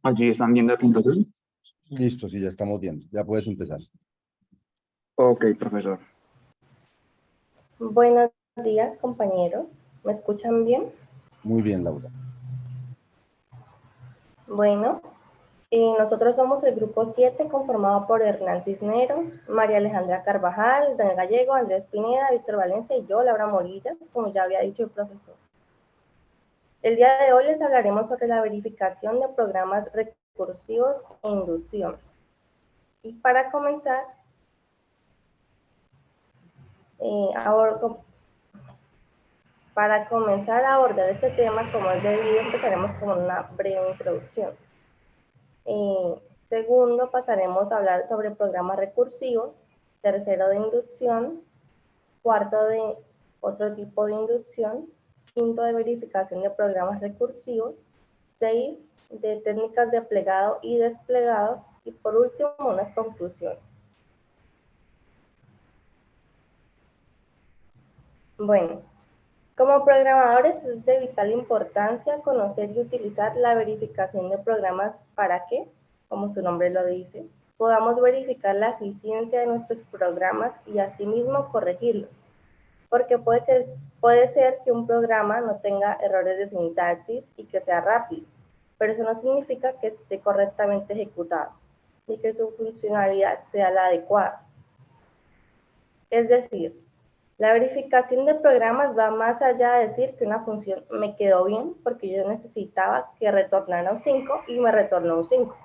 Allí están viendo la presentación. Listo, sí, ya estamos viendo. Ya puedes empezar. Ok, profesor. Buenos días, compañeros. ¿Me escuchan bien? Muy bien, Laura. Bueno, nosotros somos el grupo 7 conformado por Hernán Cisneros, María Alejandra Carvajal, Daniel Gallego, Andrés Pineda, Víctor Valencia y yo, Laura Morillas, como ya había dicho el profesor. El día de hoy les hablaremos sobre la verificación de programas recursivos e inducción. Y para comenzar, a abordar este tema, como es debido, empezaremos con una breve introducción. Segundo, pasaremos a hablar sobre programas recursivos. Tercero, de inducción. Cuarto, de otro tipo de inducción. Quinto, de verificación de programas recursivos. 6, de técnicas de plegado y desplegado. Y por último, unas conclusiones. Bueno, como programadores es de vital importancia conocer y utilizar la verificación de programas para que, como su nombre lo dice, podamos verificar la eficiencia de nuestros programas y asimismo corregirlos. Porque puede ser que un programa no tenga errores de sintaxis y que sea rápido, pero eso no significa que esté correctamente ejecutado ni que su funcionalidad sea la adecuada. Es decir, la verificación de programas va más allá de decir que una función me quedó bien porque yo necesitaba que retornara un 5 y me retornó un 5,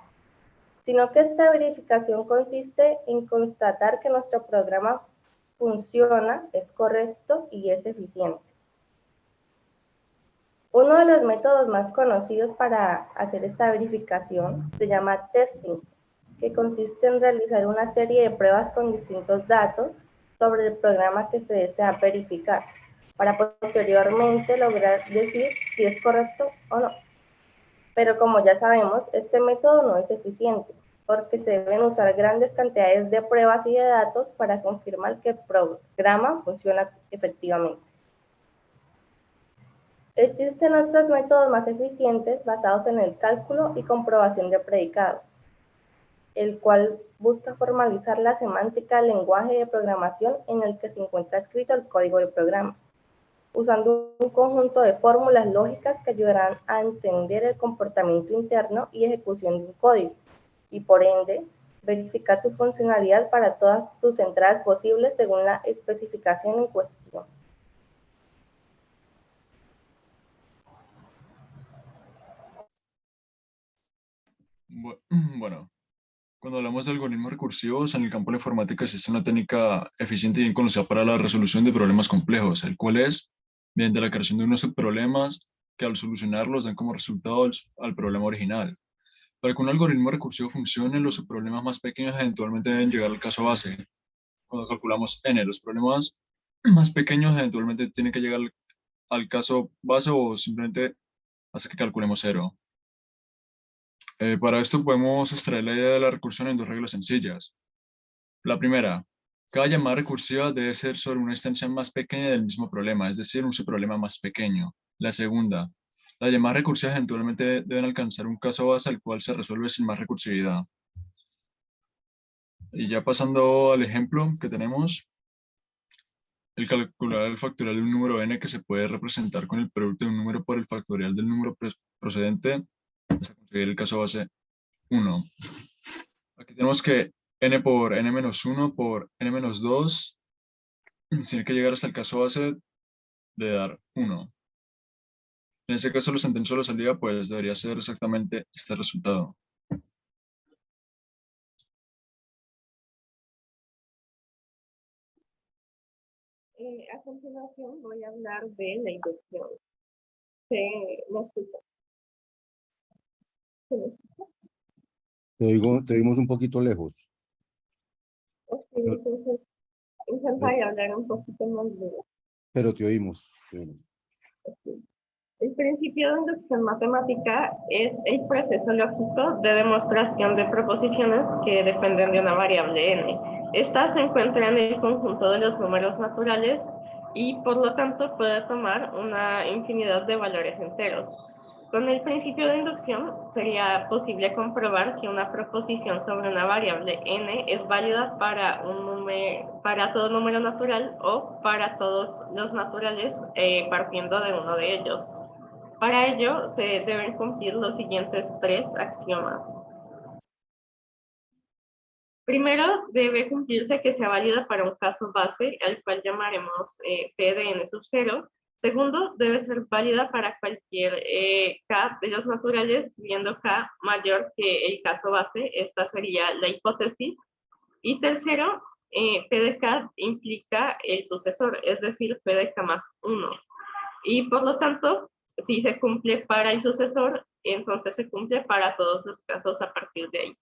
sino que esta verificación consiste en constatar que nuestro programa funciona, es correcto y es eficiente. Uno de los métodos más conocidos para hacer esta verificación se llama testing, que consiste en realizar una serie de pruebas con distintos datos sobre el programa que se desea verificar, para posteriormente lograr decir si es correcto o no. Pero como ya sabemos, este método no es eficiente, porque se deben usar grandes cantidades de pruebas y de datos para confirmar que el programa funciona efectivamente. Existen otros métodos más eficientes basados en el cálculo y comprobación de predicados, el cual busca formalizar la semántica del lenguaje de programación en el que se encuentra escrito el código del programa, usando un conjunto de fórmulas lógicas que ayudarán a entender el comportamiento interno y ejecución de un código, y por ende, verificar su funcionalidad para todas sus entradas posibles según la especificación en cuestión. Bueno, cuando hablamos de algoritmos recursivos, en el campo de la informática existe una técnica eficiente y bien conocida para la resolución de problemas complejos, el cual es mediante la creación de unos subproblemas que al solucionarlos dan como resultado al problema original. Para que un algoritmo recursivo funcione, los subproblemas más pequeños eventualmente deben llegar al caso base. Cuando calculamos n, los problemas más pequeños eventualmente tienen que llegar al caso base o simplemente hasta que calculemos cero. Para esto podemos extraer la idea de la recursión en dos reglas sencillas. La primera, cada llamada recursiva debe ser sobre una instancia más pequeña del mismo problema, es decir, un subproblema más pequeño. La segunda, las llamadas recursivas eventualmente deben alcanzar un caso base al cual se resuelve sin más recursividad. Y ya pasando al ejemplo que tenemos, el calcular el factorial de un número n que se puede representar con el producto de un número por el factorial del número procedente hasta conseguir el caso base 1. Aquí tenemos que n por n-1 por n-2 tiene que llegar hasta el caso base de dar 1. En ese caso, los sentencias de la salida, pues debería ser exactamente este resultado. A continuación voy a hablar de la inducción. ¿Me escucha? Te oímos un poquito lejos. Ok, entonces intentaré hablar un poquito más duro. Pero te oímos. El principio de inducción matemática es el proceso lógico de demostración de proposiciones que dependen de una variable n. Esta se encuentra en el conjunto de los números naturales y por lo tanto puede tomar una infinidad de valores enteros. Con el principio de inducción sería posible comprobar que una proposición sobre una variable n es válida para todo número natural o para todos los naturales partiendo de uno de ellos. Para ello se deben cumplir los siguientes 3 axiomas. Primero, debe cumplirse que sea válida para un caso base, al cual llamaremos P de n sub 0. Segundo, debe ser válida para cualquier K de los naturales, siendo K mayor que el caso base. Esta sería la hipótesis. Y tercero, P de K implica el sucesor, es decir, P de K más 1. Y por lo tanto, si se cumple para el sucesor, entonces se cumple para todos los casos a partir de ahí.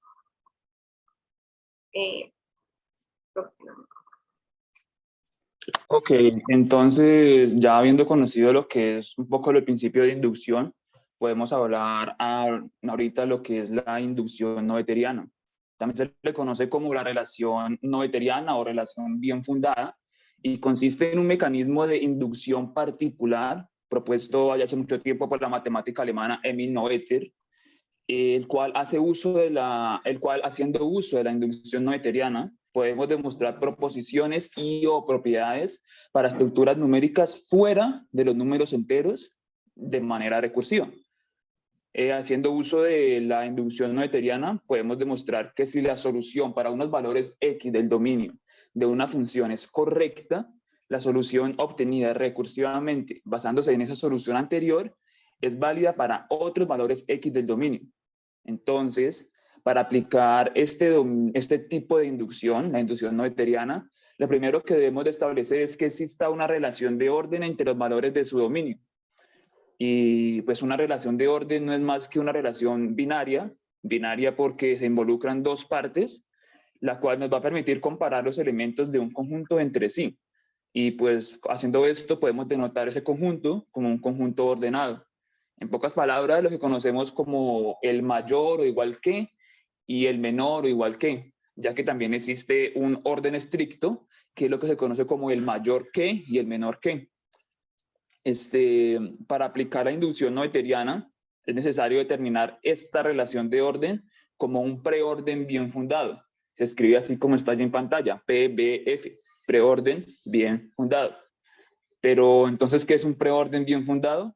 Ok, entonces ya habiendo conocido lo que es un poco el principio de inducción, podemos hablar ahorita lo que es la inducción noetheriana. También se le conoce como la relación noetheriana o relación bien fundada y consiste en un mecanismo de inducción particular propuesto ya hace mucho tiempo por la matemática alemana Emil Noether, el cual haciendo uso de la inducción noetheriana, podemos demostrar proposiciones o propiedades para estructuras numéricas fuera de los números enteros de manera recursiva. Haciendo uso de la inducción noetheriana, podemos demostrar que si la solución para unos valores x del dominio de una función es correcta, la solución obtenida recursivamente basándose en esa solución anterior es válida para otros valores x del dominio. Entonces, para aplicar este tipo de inducción, la inducción noetheriana, lo primero que debemos de establecer es que exista una relación de orden entre los valores de su dominio. Y pues una relación de orden no es más que una relación binaria porque se involucran dos partes, la cual nos va a permitir comparar los elementos de un conjunto entre sí. Y pues haciendo esto podemos denotar ese conjunto como un conjunto ordenado. En pocas palabras, lo que conocemos como el mayor o igual que y el menor o igual que, ya que también existe un orden estricto, que es lo que se conoce como el mayor que y el menor que. Para aplicar la inducción noetheriana, es necesario determinar esta relación de orden como un preorden bien fundado. Se escribe así como está allí en pantalla, PBF, preorden bien fundado. Pero entonces, ¿qué es un preorden bien fundado?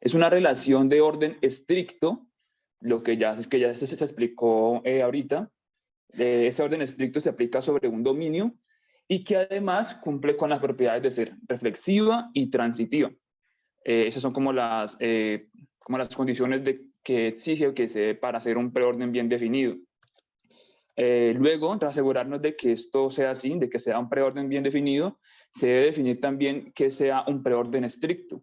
Es una relación de orden estricto, lo que ya se explicó ahorita. Ese orden estricto se aplica sobre un dominio y que además cumple con las propiedades de ser reflexiva y transitiva. Esas son como las condiciones que exige para hacer un preorden bien definido. Luego, tras asegurarnos de que esto sea así, de que sea un preorden bien definido, se debe definir también que sea un preorden estricto,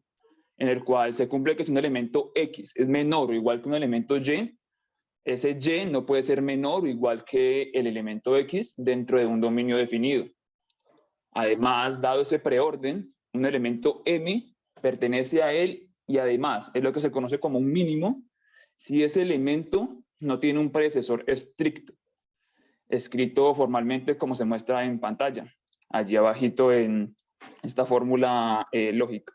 en el cual se cumple que si un elemento X es menor o igual que un elemento Y, ese Y no puede ser menor o igual que el elemento X dentro de un dominio definido. Además, dado ese preorden, un elemento M pertenece a él y además es lo que se conoce como un mínimo si ese elemento no tiene un predecesor estricto, escrito formalmente como se muestra en pantalla, allí abajito en esta fórmula lógica.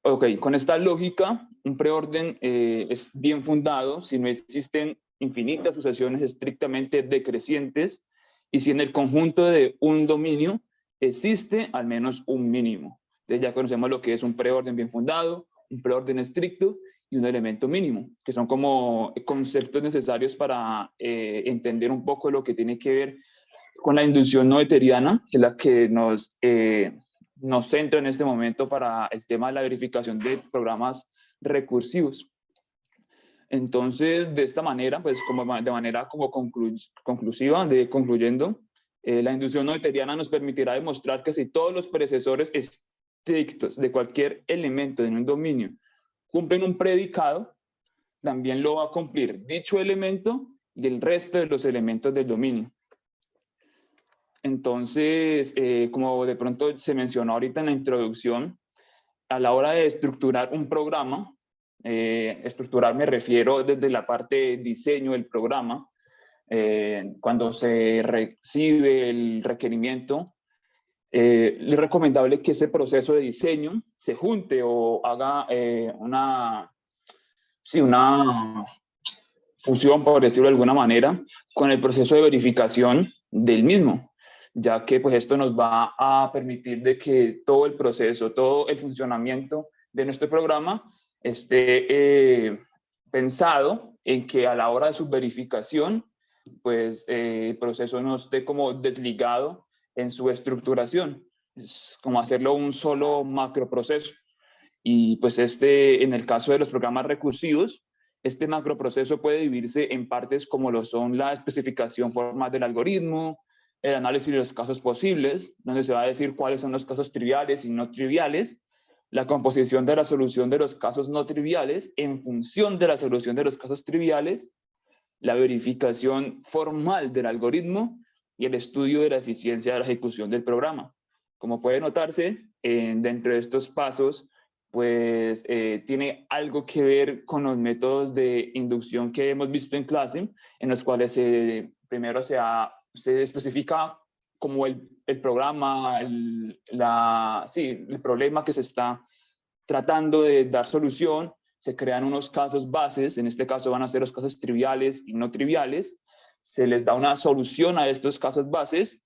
Ok, con esta lógica, un preorden es bien fundado si no existen infinitas sucesiones estrictamente decrecientes y si en el conjunto de un dominio existe al menos un mínimo. Entonces ya conocemos lo que es un preorden bien fundado, un preorden estricto y un elemento mínimo, que son como conceptos necesarios para entender un poco lo que tiene que ver con la inducción noetheriana, que es la que nos centra en este momento para el tema de la verificación de programas recursivos. Entonces, de esta manera, pues de manera como conclusiva, concluyendo, la inducción noetheriana nos permitirá demostrar que si todos los predecesores estrictos de cualquier elemento en un dominio cumplen un predicado, también lo va a cumplir dicho elemento y el resto de los elementos del dominio. Entonces, como de pronto se mencionó ahorita en la introducción, a la hora de estructurar un programa, estructurar me refiero desde la parte de diseño del programa, cuando se recibe el requerimiento, Es recomendable que ese proceso de diseño se junte o haga una fusión, por decirlo de alguna manera, con el proceso de verificación del mismo, ya que pues esto nos va a permitir de que todo el proceso, todo el funcionamiento de nuestro programa esté pensado en que a la hora de su verificación, pues el proceso no esté como desligado en su estructuración, es como hacerlo un solo macroproceso. Y pues en el caso de los programas recursivos, este macroproceso puede dividirse en partes como lo son la especificación formal del algoritmo, el análisis de los casos posibles, donde se va a decir cuáles son los casos triviales y no triviales, la composición de la solución de los casos no triviales en función de la solución de los casos triviales, la verificación formal del algoritmo y el estudio de la eficiencia de la ejecución del programa. Como puede notarse, dentro de estos pasos, pues tiene algo que ver con los métodos de inducción que hemos visto en clase, en los cuales primero se especifica como el programa, el problema que se está tratando de dar solución, se crean unos casos bases, en este caso van a ser los casos triviales y no triviales, se les da una solución a estos casos bases,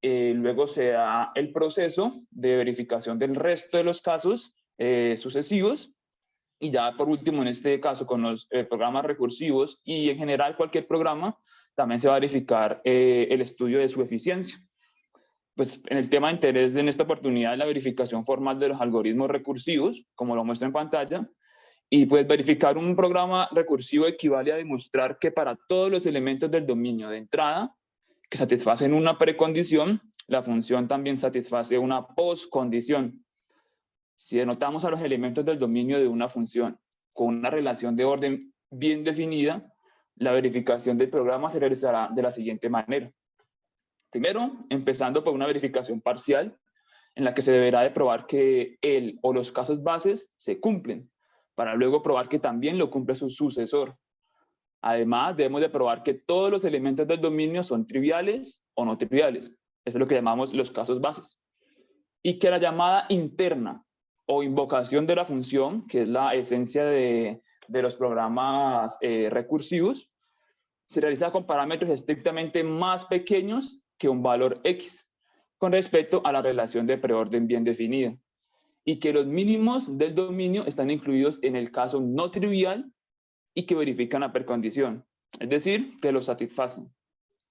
luego se da el proceso de verificación del resto de los casos sucesivos, y ya por último, en este caso, con los programas recursivos y en general cualquier programa, también se va a verificar el estudio de su eficiencia. Pues en el tema de interés en esta oportunidad, la verificación formal de los algoritmos recursivos, como lo muestra en pantalla, y pues verificar un programa recursivo equivale a demostrar que para todos los elementos del dominio de entrada que satisfacen una precondición, la función también satisface una postcondición. Si denotamos a los elementos del dominio de una función con una relación de orden bien definida, la verificación del programa se realizará de la siguiente manera. Primero, empezando por una verificación parcial, en la que se deberá de probar que el o los casos bases se cumplen, para luego probar que también lo cumple su sucesor. Además, debemos de probar que todos los elementos del dominio son triviales o no triviales. Eso es lo que llamamos los casos bases. Y que la llamada interna o invocación de la función, que es la esencia de los programas recursivos, se realiza con parámetros estrictamente más pequeños que un valor X, con respecto a la relación de preorden bien definida. Y que los mínimos del dominio están incluidos en el caso no trivial y que verifican la precondición, es decir, que lo satisfacen.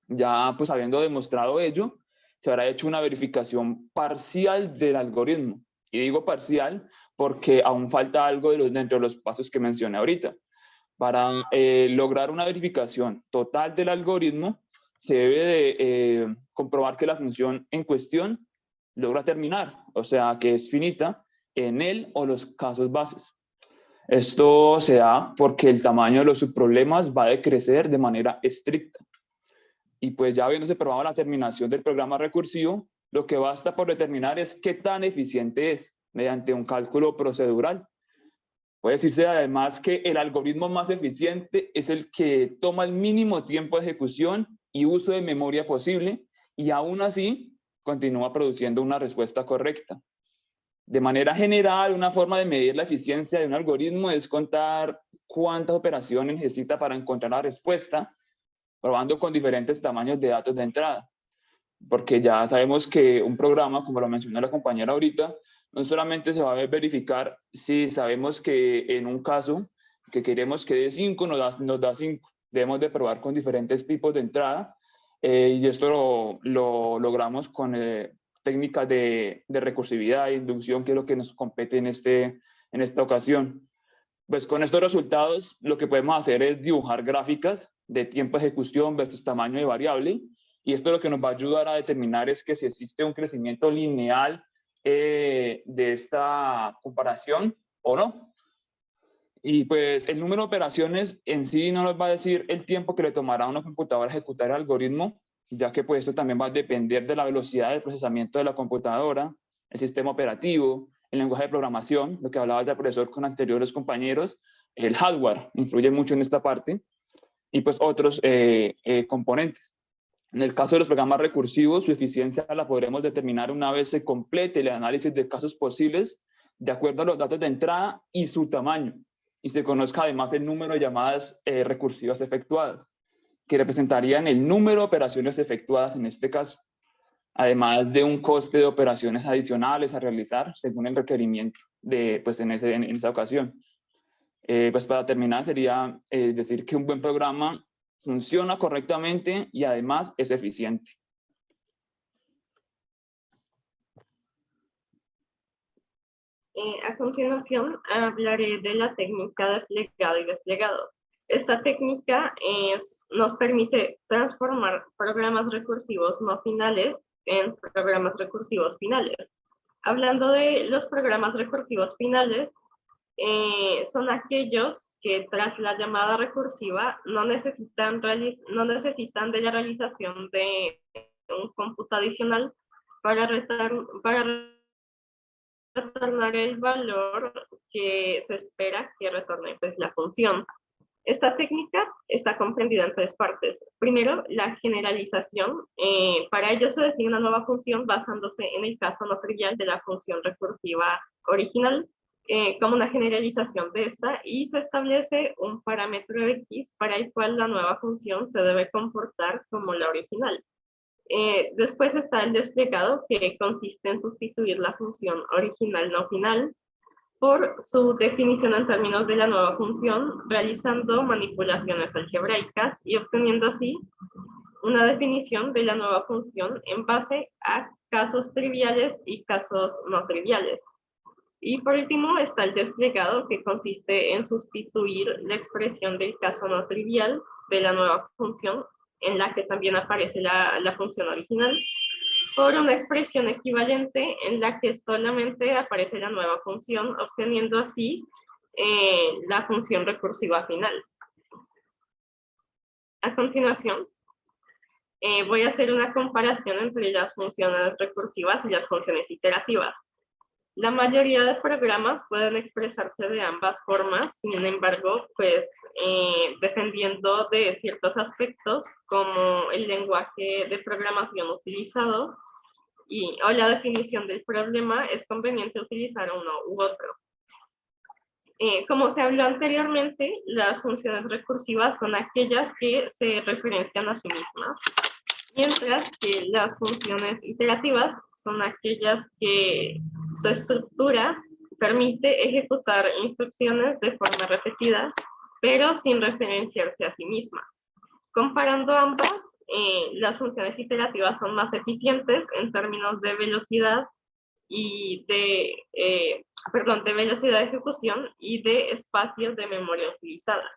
Ya pues habiendo demostrado ello, se habrá hecho una verificación parcial del algoritmo. Y digo parcial porque aún falta algo dentro de los pasos que mencioné ahorita. Para lograr una verificación total del algoritmo, se debe de comprobar que la función en cuestión logra terminar, o sea, que es finita en él o los casos bases. Esto se da porque el tamaño de los subproblemas va a decrecer de manera estricta. Y pues ya habiéndose probado la terminación del programa recursivo, lo que basta por determinar es qué tan eficiente es mediante un cálculo procedural. Puede decirse además que el algoritmo más eficiente es el que toma el mínimo tiempo de ejecución y uso de memoria posible y aún así continúa produciendo una respuesta correcta. De manera general, una forma de medir la eficiencia de un algoritmo es contar cuántas operaciones necesita para encontrar la respuesta, probando con diferentes tamaños de datos de entrada. Porque ya sabemos que un programa, como lo mencionó la compañera ahorita, no solamente se va a verificar si sabemos que en un caso que queremos que dé 5, nos da 5. Debemos de probar con diferentes tipos de entrada y esto lo logramos con técnicas de recursividad e inducción, que es lo que nos compete en esta ocasión. Pues con estos resultados lo que podemos hacer es dibujar gráficas de tiempo de ejecución versus tamaño de variable, y esto lo que nos va a ayudar a determinar es que si existe un crecimiento lineal de esta comparación o no. Y pues el número de operaciones en sí no nos va a decir el tiempo que le tomará a una computadora ejecutar el algoritmo, ya que pues esto también va a depender de la velocidad del procesamiento de la computadora, el sistema operativo, el lenguaje de programación, lo que hablaba el profesor con anteriores compañeros, el hardware influye mucho en esta parte, y pues otros componentes. En el caso de los programas recursivos, su eficiencia la podremos determinar una vez se complete el análisis de casos posibles de acuerdo a los datos de entrada y su tamaño, y se conozca además el número de llamadas recursivas efectuadas, que representarían el número de operaciones efectuadas en este caso, además de un coste de operaciones adicionales a realizar según el requerimiento pues en esa ocasión. Pues para terminar sería decir que un buen programa funciona correctamente y además es eficiente. A continuación hablaré de la técnica de flegado y desplegado. Esta técnica nos permite transformar programas recursivos no finales en programas recursivos finales. Hablando de los programas recursivos finales, son aquellos que tras la llamada recursiva no necesitan de la realización de un cómputo adicional para retornar el valor que se espera que retorne pues, la función. Esta técnica está comprendida en tres partes. Primero, la generalización. Para ello se define una nueva función basándose en el caso no trivial de la función recursiva original, como una generalización de esta, y se establece un parámetro X para el cual la nueva función se debe comportar como la original. Después está el desplegado, que consiste en sustituir la función original no final por su definición en términos de la nueva función, realizando manipulaciones algebraicas y obteniendo así una definición de la nueva función en base a casos triviales y casos no triviales. Y por último está el desplegado, que consiste en sustituir la expresión del caso no trivial de la nueva función, en la que también aparece la función original, por una expresión equivalente en la que solamente aparece la nueva función, obteniendo así la función recursiva final. A continuación, voy a hacer una comparación entre las funciones recursivas y las funciones iterativas. La mayoría de programas pueden expresarse de ambas formas, sin embargo, pues dependiendo de ciertos aspectos como el lenguaje de programación utilizado o la definición del problema, es conveniente utilizar uno u otro. Como se habló anteriormente, las funciones recursivas son aquellas que se referencian a sí mismas, mientras que las funciones iterativas son aquellas que su estructura permite ejecutar instrucciones de forma repetida, pero sin referenciarse a sí misma. Comparando ambas, las funciones iterativas son más eficientes en términos de velocidad y de velocidad de ejecución y de espacios de memoria utilizada.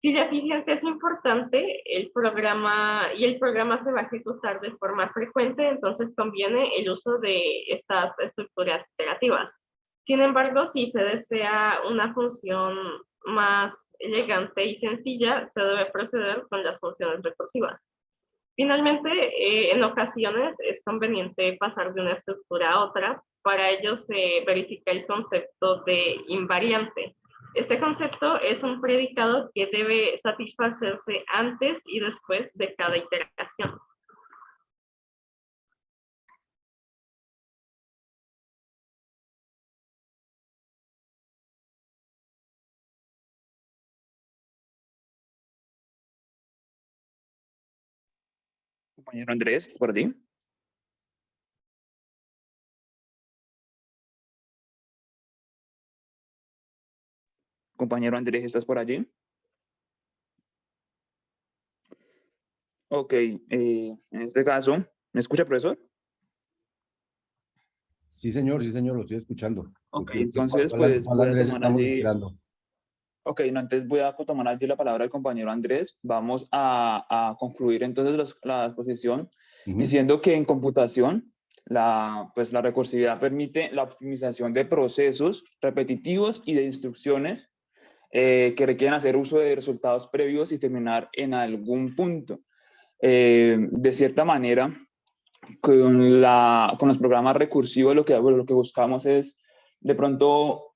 Si la eficiencia es importante, el programa se va a ejecutar de forma frecuente, entonces conviene el uso de estas estructuras iterativas. Sin embargo, si se desea una función más elegante y sencilla, se debe proceder con las funciones recursivas. Finalmente, en ocasiones es conveniente pasar de una estructura a otra. Para ello se verifica el concepto de invariante. Este concepto es un predicado que debe satisfacerse antes y después de cada iteración. Compañero Andrés, ¿por allí? Compañero Andrés, ¿estás por allí? Ok, en este caso, ¿me escucha, profesor? Sí, señor, lo estoy escuchando. Ok, Porque entonces, cuando pues voy a Andrés, tomar estamos allí. esperando. Ok, no, entonces voy a tomar allí la palabra del compañero Andrés. Vamos a concluir entonces la exposición diciendo que en computación pues la recursividad permite la optimización de procesos repetitivos y de instrucciones que requieren hacer uso de resultados previos y terminar en algún punto. De cierta manera, con los programas recursivos lo que buscamos es de pronto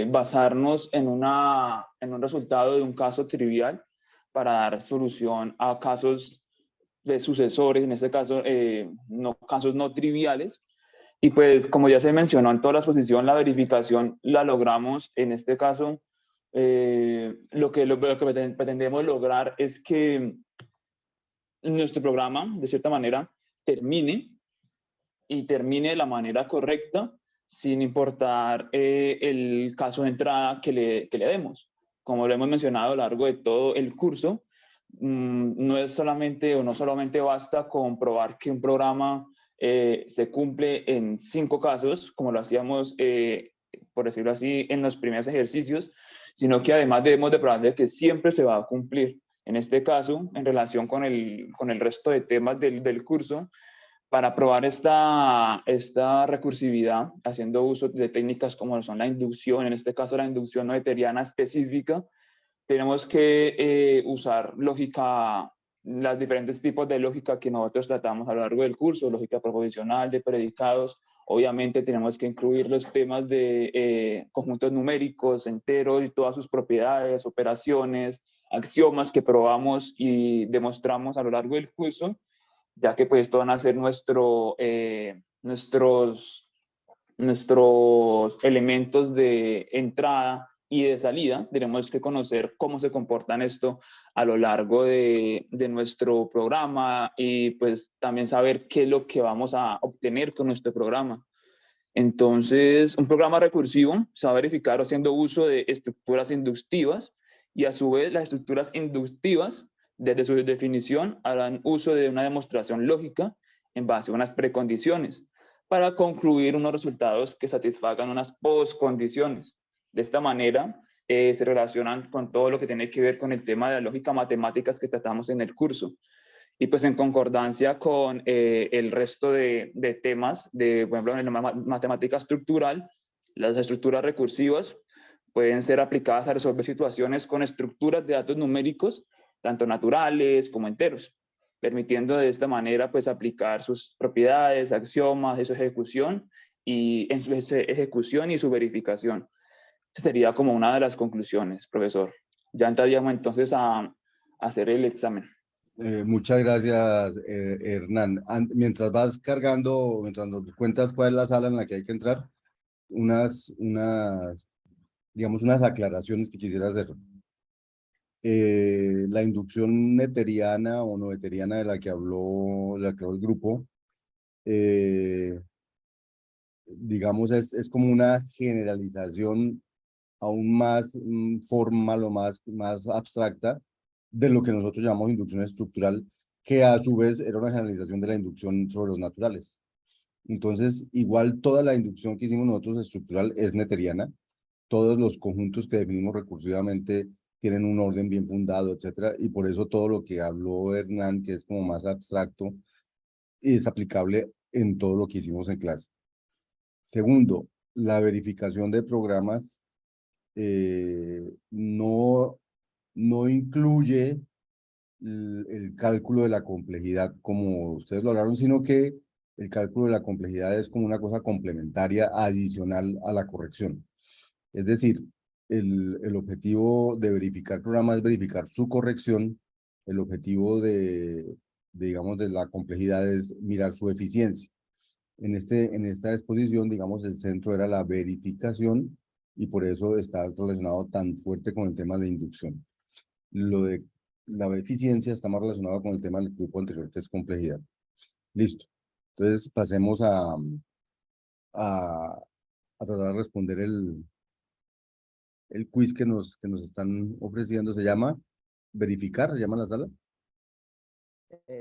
basarnos en un resultado de un caso trivial para dar solución a casos de sucesores, en este caso, no, casos no triviales. Y pues, como ya se mencionó en toda la exposición, la verificación la logramos, en este caso, lo que pretendemos lograr es que nuestro programa, de cierta manera, termine y termine de la manera correcta, sin importar el caso de entrada que le demos. Como lo hemos mencionado a lo largo de todo el curso, no es solamente o no solamente basta comprobar que un programa se cumple en 5 casos, como lo hacíamos, por decirlo así, en los primeros ejercicios, sino que además debemos de probar de que siempre se va a cumplir. En este caso, en relación con el resto de temas del curso, para probar esta recursividad, haciendo uso de técnicas como son la inducción, en este caso la inducción noetheriana específica, tenemos que usar lógica, los diferentes tipos de lógica que nosotros tratamos a lo largo del curso, lógica proposicional, de predicados. Obviamente tenemos que incluir los temas de conjuntos numéricos, enteros y todas sus propiedades, operaciones, axiomas que probamos y demostramos a lo largo del curso, ya que pues estos van a ser nuestros elementos de entrada y de salida. Tenemos que conocer cómo se comportan esto a lo largo de nuestro programa y pues también saber qué es lo que vamos a obtener con nuestro programa. Entonces, un programa recursivo se va a verificar haciendo uso de estructuras inductivas y a su vez las estructuras inductivas, desde su definición, harán uso de una demostración lógica en base a unas precondiciones para concluir unos resultados que satisfagan unas postcondiciones. De esta manera, se relacionan con todo lo que tiene que ver con el tema de la lógica matemáticas que tratamos en el curso. Y pues en concordancia con el resto de temas, por ejemplo, en la matemática estructural, las estructuras recursivas pueden ser aplicadas a resolver situaciones con estructuras de datos numéricos, tanto naturales como enteros, permitiendo de esta manera pues aplicar sus propiedades, axiomas de su ejecución y en su ejecución y su verificación. Esa sería como una de las conclusiones, profesor. Ya entraríamos entonces a hacer el examen. Muchas gracias, Hernán. Mientras vas cargando, mientras nos cuentas cuál es la sala en la que hay que entrar, digamos, unas aclaraciones que quisiera hacer. La inducción neteriana o noetheriana de la que habló el grupo, digamos, es como una generalización aún más formal o más abstracta de lo que nosotros llamamos inducción estructural, que a su vez era una generalización de la inducción sobre los naturales. Entonces, igual toda la inducción que hicimos nosotros estructural es neteriana. Todos los conjuntos que definimos recursivamente tienen un orden bien fundado, etcétera, y por eso todo lo que habló Hernán, que es como más abstracto, es aplicable en todo lo que hicimos en clase. Segundo, la verificación de programas no incluye el cálculo de la complejidad como ustedes lo hablaron, sino que el cálculo de la complejidad es como una cosa complementaria, adicional a la corrección. Es decir, el objetivo de verificar programas es verificar su corrección, el objetivo digamos, de la complejidad es mirar su eficiencia. En esta exposición, digamos, el centro era la verificación y por eso está relacionado tan fuerte con el tema de inducción. Lo de la eficiencia está más relacionado con el tema del grupo anterior, que es complejidad. Listo. Entonces, pasemos a tratar de responder el quiz que nos están ofreciendo. Se llama verificar, se llama la sala.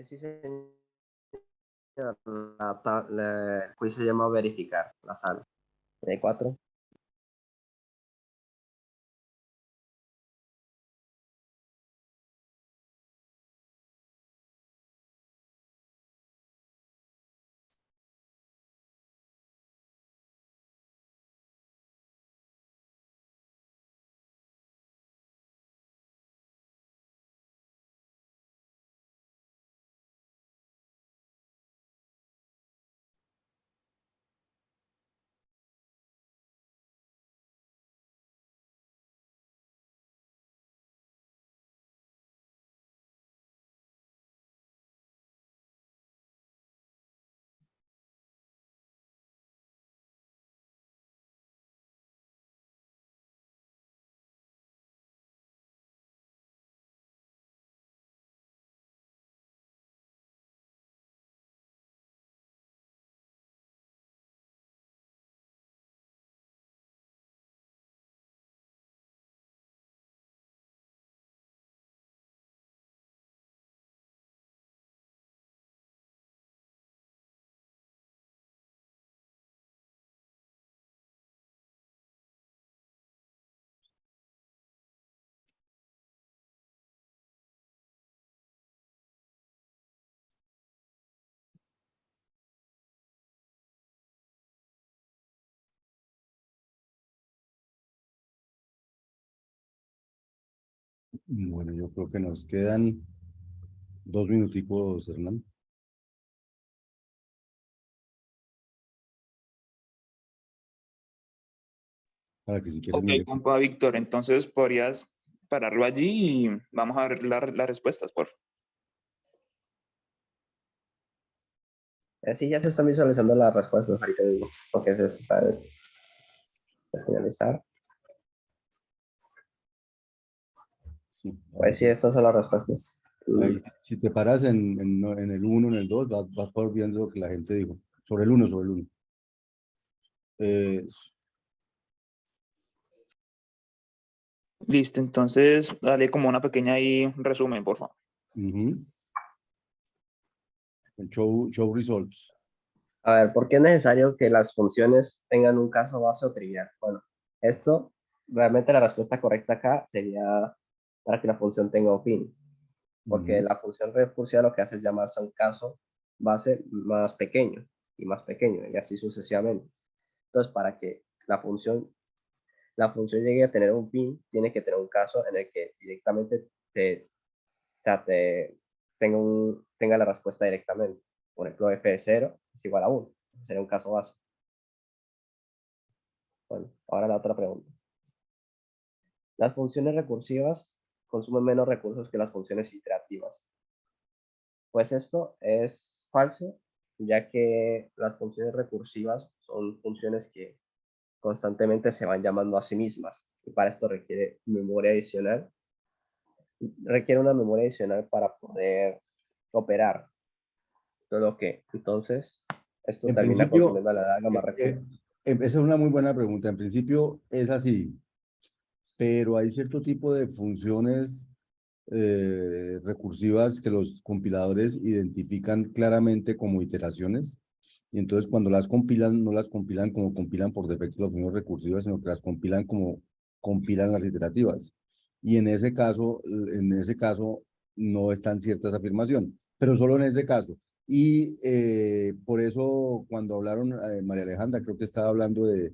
Sí, señor. El quiz se llama verificar la sala. Hay 4. Bueno, yo creo que nos quedan 2 minuticos, Hernán. Para que si quieres Ok, mire. compa Víctor, entonces podrías pararlo allí y vamos a ver las respuestas, por favor. Sí, ya se están visualizando las respuestas ahorita mismo, porque se está de finalizar. Sí, Pues sí, estas son las respuestas. ahí, si te paras en el 1, en el 2, vas por viendo lo que la gente dijo. Sobre el 1, sobre el 1. Listo, entonces dale como una pequeña ahí resumen, por favor. El show results. A ver, ¿por qué es necesario que las funciones tengan un caso base o trivial? Bueno, esto, realmente la respuesta correcta acá sería para que la función tenga un fin, porque la función recursiva lo que hace es llamarse a un caso base más pequeño, y así sucesivamente. Entonces, para que la función llegue a tener un fin, tiene que tener un caso en el que directamente tenga la respuesta directamente. Por ejemplo, f de 0 es igual a 1. Sería un caso base. Bueno, ahora la otra pregunta. Las funciones recursivas consumen menos recursos que las funciones iterativas. Pues esto es falso, ya que las funciones recursivas son funciones que constantemente se van llamando a sí mismas. Y para esto requiere memoria adicional. Requiere una memoria adicional para poder operar todo lo que. Entonces, esto En termina principio, consumiendo a la larga más recursos. esa es una muy buena pregunta. En principio es así, pero hay cierto tipo de funciones recursivas que los compiladores identifican claramente como iteraciones. Y entonces cuando las compilan, no las compilan como compilan por defecto las funciones recursivas, sino que las compilan como compilan las iterativas. Y en ese caso no es tan cierta esa afirmación, pero solo en ese caso. Y por eso cuando hablaron, María Alejandra, creo que estaba hablando de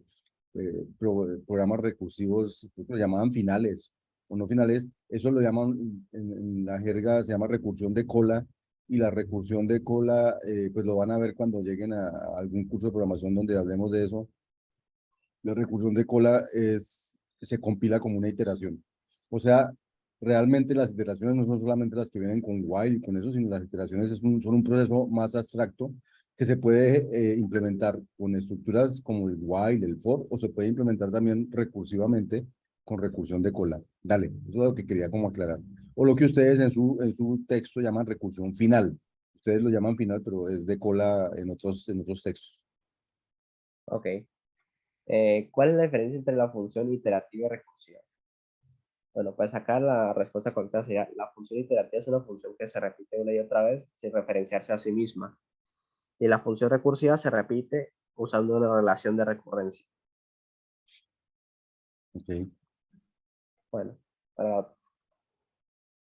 programas recursivos, creo que lo llamaban finales o no finales, eso lo llaman, en la jerga se llama recursión de cola, y la recursión de cola, pues lo van a ver cuando lleguen a algún curso de programación donde hablemos de eso. La recursión de cola se compila como una iteración. O sea, realmente las iteraciones no son solamente las que vienen con while y con eso, sino las iteraciones son un proceso más abstracto que se puede implementar con estructuras como el while, el for, o se puede implementar también recursivamente con recursión de cola. Dale, eso es lo que quería como aclarar. O lo que ustedes en su texto llaman recursión final. Ustedes lo llaman final, pero es de cola en otros textos. Ok. ¿Cuál es la diferencia entre la función iterativa y recursiva? Bueno, pues acá la respuesta correcta sería: la función iterativa es una función que se repite una y otra vez sin referenciarse a sí misma. Y la función recursiva se repite usando una relación de recurrencia. Okay. Bueno,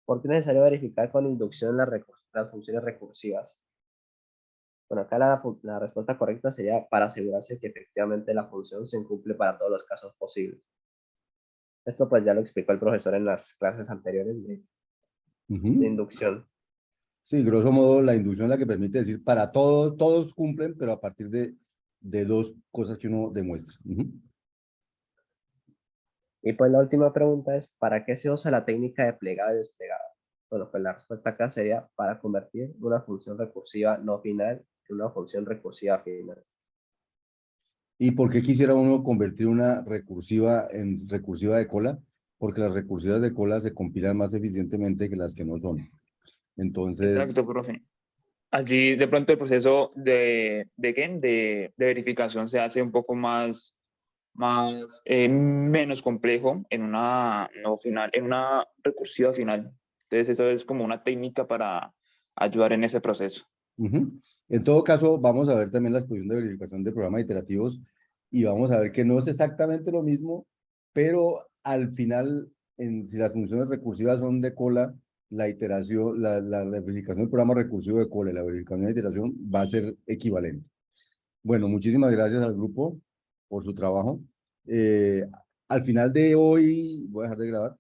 ¿por qué es necesario verificar con inducción las funciones recursivas? Bueno, acá la respuesta correcta sería para asegurarse que efectivamente la función se cumple para todos los casos posibles. Esto pues ya lo explicó el profesor en las clases anteriores de inducción. Sí, grosso modo, la inducción es la que permite decir para todos cumplen, pero a partir de dos cosas que uno demuestra. Y pues la última pregunta es: ¿para qué se usa la técnica de plegada y desplegada? Bueno, pues la respuesta acá sería para convertir una función recursiva no final en una función recursiva final. ¿Y por qué quisiera uno convertir una recursiva en recursiva de cola? Porque las recursivas de cola se compilan más eficientemente que las que no son. Entonces, Exacto, profe. Allí de pronto el proceso de verificación se hace un poco menos complejo en una no final, en una recursiva final. Entonces eso es como una técnica para ayudar en ese proceso. en todo caso, vamos a ver también la exposición de verificación de programas iterativos y vamos a ver que no es exactamente lo mismo, pero al final, si las funciones recursivas son de cola, la iteración, la verificación del programa recursivo de cola y la verificación de iteración va a ser equivalente. Bueno, muchísimas gracias al grupo por su trabajo. Al final de hoy, voy a dejar de grabar.